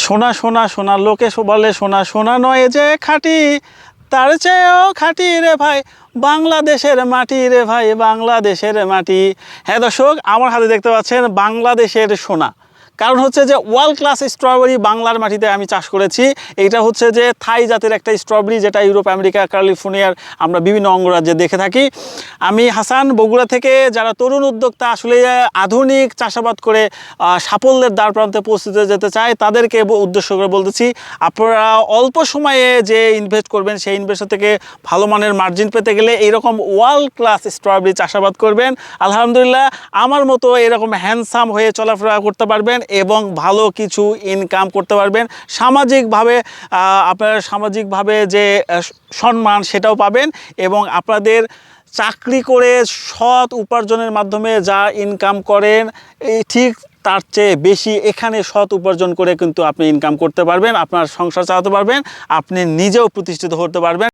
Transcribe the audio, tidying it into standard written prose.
সোনা সোনা সোনা লোকে বলে সোনা সোনা নয় যে খাঁটি, তার চেয়েও খাঁটি রে ভাই বাংলাদেশের মাটি রে ভাই, বাংলাদেশের মাটি। হ্যাঁ দর্শক, আমার হাতে দেখতে পাচ্ছেন বাংলাদেশের সোনা। কারণ হচ্ছে যে ওয়ার্ল্ড ক্লাস স্ট্রবেরি বাংলার মাটিতে আমি চাষ করেছি। এইটা হচ্ছে যে থাই জাতের একটা স্ট্রবেরি, যেটা ইউরোপ, আমেরিকা, ক্যালিফোর্নিয়ার আমরা বিভিন্ন অঙ্গরাজ্যে দেখে থাকি। আমি হাসান, বগুড়া থেকে। যারা তরুণ উদ্যোক্তা আসলে আধুনিক চাষাবাদ করে সাফল্যের দ্বার প্রান্তে পৌঁছতে যেতে চায়, তাদেরকে উদ্দেশ্য করে বলতেছি, আপনারা অল্প সময়ে যে ইনভেস্ট করবেন সেই ইনভেস্ট থেকে ভালো মানের মার্জিন পেতে গেলে এইরকম ওয়ার্ল্ড ক্লাস স্ট্রবেরি চাষাবাদ করবেন। আলহামদুলিল্লাহ, আমার মতো এরকম হ্যান্ডসাম হয়ে চলাফেরা করতে পারবেন এবং ভালো কিছু ইনকাম করতে পারবেন। সামাজিকভাবে আপনারা সামাজিকভাবে যে সম্মান সেটাও পাবেন, এবং আপনাদের চাকরি করে সৎ উপার্জনের মাধ্যমে যা ইনকাম করেন এই ঠিক তার চেয়ে বেশি এখানে সৎ উপার্জন করে কিন্তু আপনি ইনকাম করতে পারবেন, আপনার সংসার চালাতে পারবেন, আপনি নিজেও প্রতিষ্ঠিত হতে পারবেন।